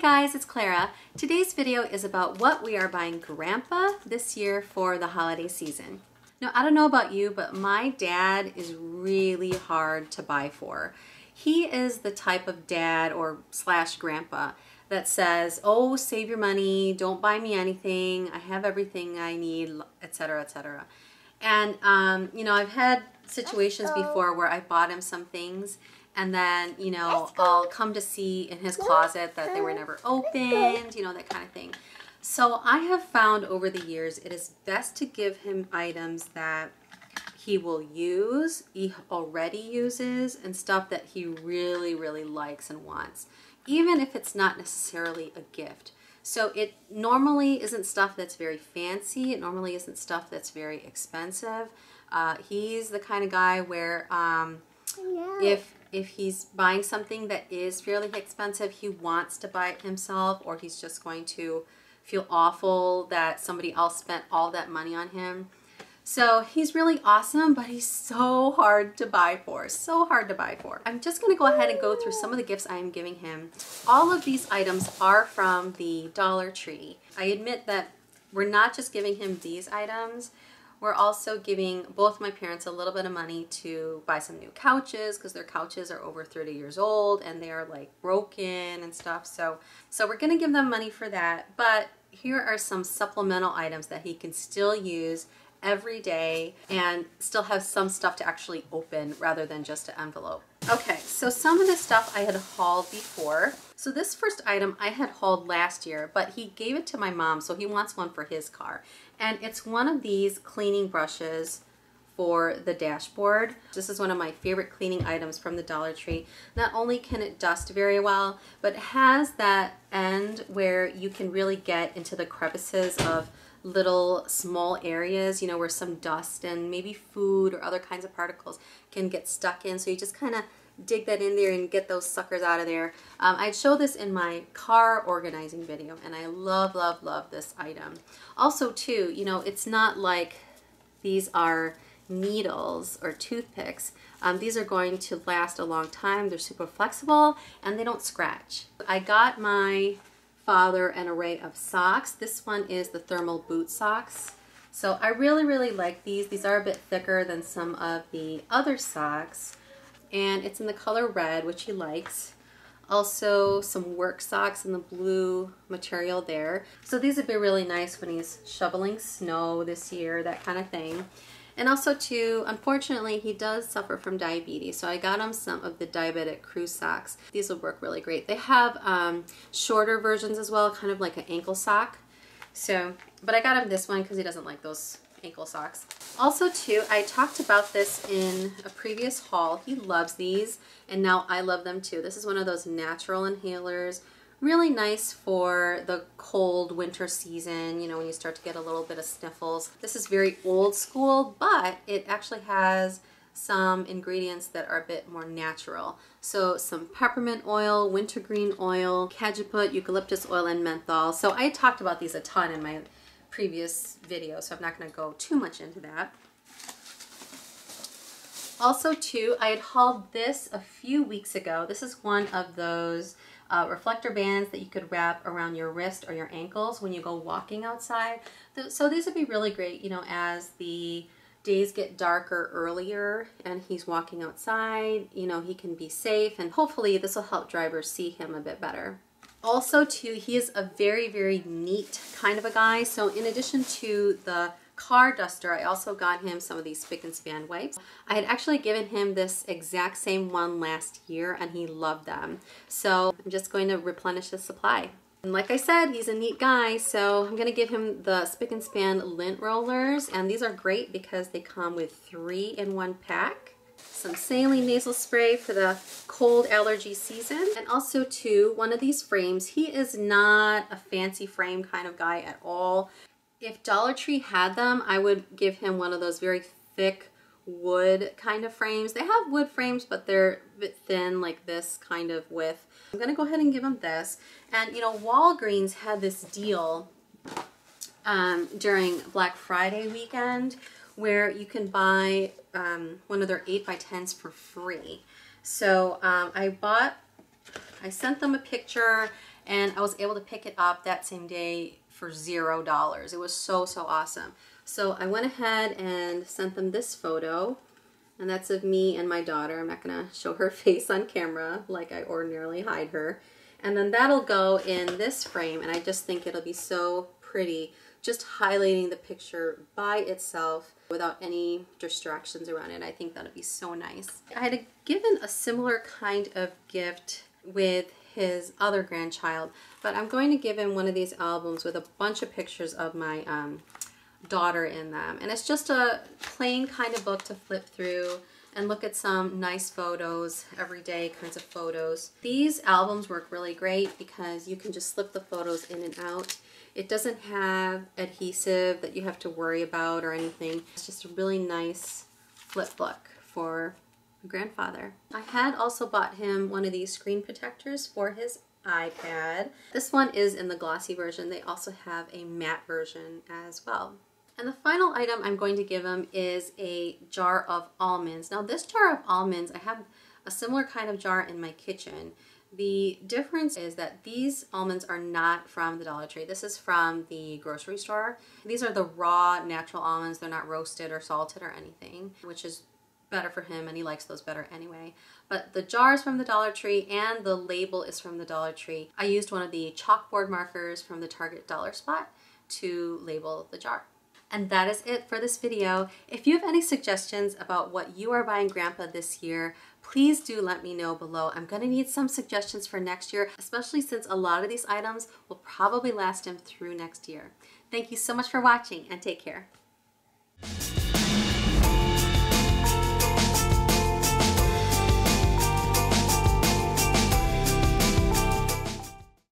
guys, it's Clara. Today's video is about what we are buying Grandpa this year for the holiday season. Now, I don't know about you, but my dad is really hard to buy for. He is the type of dad or slash grandpa that says, oh, save your money, don't buy me anything, I have everything I need, etc., etc. And, you know, I've had situations before where I bought him some things and then, you know, I'll come to see in his closet that they were never opened, you know, that kind of thing. So I have found over the years it is best to give him items that he will use, he already uses, and stuff that he really, really likes and wants, even if it's not necessarily a gift. So it normally isn't stuff that's very fancy. It normally isn't stuff that's very expensive. He's the kind of guy where if he's buying something that is fairly expensive, he wants to buy it himself, or he's just going to feel awful that somebody else spent all that money on him. So he's really awesome, but he's so hard to buy for, so hard to buy for. I'm just gonna go ahead and go through some of the gifts I am giving him. All of these items are from the Dollar Tree. I admit that we're not just giving him these items, we're also giving both my parents a little bit of money to buy some new couches because their couches are over 30 years old and they are like broken and stuff. So we're gonna give them money for that, but here are some supplemental items that he can still use every day and still have some stuff to actually open rather than just an envelope. Okay, so some of this stuff I had hauled before. So this first item I had hauled last year, but he gave it to my mom, so he wants one for his car. And it's one of these cleaning brushes for the dashboard. This is one of my favorite cleaning items from the Dollar Tree. Not only can it dust very well, but it has that end where you can really get into the crevices of little small areas, you know, where some dust and maybe food or other kinds of particles can get stuck in. So you just kind of dig that in there and get those suckers out of there. I'd show this in my car organizing video, and I love, love, love this item. Also too, you know, it's not like these are needles or toothpicks. These are going to last a long time. They're super flexible and they don't scratch. I got my father an array of socks. This one is the thermal boot socks. So I really, really like these. These are a bit thicker than some of the other socks. And it's in the color red, which he likes. Also some work socks in the blue material there. So these would be really nice when he's shoveling snow this year, that kind of thing. And also too, unfortunately, he does suffer from diabetes, so I got him some of the diabetic crew socks. These will work really great. They have shorter versions as well, kind of like an ankle sock. So, but I got him this one because he doesn't like those ankle socks. Also too, I talked about this in a previous haul. He loves these, and now I love them too. This is one of those natural inhalers. Really nice for the cold winter season, you know, when you start to get a little bit of sniffles. This is very old school, but it actually has some ingredients that are a bit more natural. So some peppermint oil, wintergreen oil, cajeput, eucalyptus oil, and menthol. So I talked about these a ton in my previous video, so I'm not going to go too much into that. Also too, I had hauled this a few weeks ago. This is one of those reflector bands that you could wrap around your wrist or your ankles when you go walking outside. So these would be really great, you know, as the days get darker earlier and he's walking outside, you know, he can be safe, and hopefully this will help drivers see him a bit better. Also too, he is a very, very neat kind of a guy. So in addition to the car duster, I also got him some of these spick and span wipes. I had actually given him this exact same one last year and he loved them. So I'm just going to replenish his supply. And like I said, he's a neat guy, so I'm going to give him the spick and span lint rollers, and these are great because they come with 3 in 1 pack. Some saline nasal spray for the cold allergy season, and also too, one of these frames. He is not a fancy frame kind of guy at all. If Dollar Tree had them, I would give him one of those very thick wood kind of frames. They have wood frames, but they're a bit thin, like this kind of width. I'm gonna go ahead and give him this. And you know, Walgreens had this deal during Black Friday weekend where you can buy one of their 8x10s for free. So I sent them a picture and I was able to pick it up that same day for $0. It was so awesome. So I went ahead and sent them this photo, and that's of me and my daughter. I'm not gonna show her face on camera like I ordinarily hide her. And then that'll go in this frame, and I just think it'll be so pretty, just highlighting the picture by itself without any distractions around it. I think that'll be so nice. I had given a similar kind of gift with his other grandchild, but I'm going to give him one of these albums with a bunch of pictures of my daughter in them. And it's just a plain kind of book to flip through and look at some nice photos, everyday kinds of photos. These albums work really great because you can just slip the photos in and out. It doesn't have adhesive that you have to worry about or anything. It's just a really nice flip book for a grandfather. I had also bought him one of these screen protectors for his iPad. This one is in the glossy version. They also have a matte version as well. And the final item I'm going to give him is a jar of almonds. Now this jar of almonds, I have a similar kind of jar in my kitchen. The difference is that these almonds are not from the Dollar Tree. This is from the grocery store. These are the raw natural almonds. They're not roasted or salted or anything, which is better for him, and he likes those better anyway. But the jar is from the Dollar Tree and the label is from the Dollar Tree. I used one of the chalkboard markers from the Target Dollar Spot to label the jar. And that is it for this video. If you have any suggestions about what you are buying Grandpa this year, please do let me know below. I'm gonna need some suggestions for next year, especially since a lot of these items will probably last him through next year. Thank you so much for watching, and take care.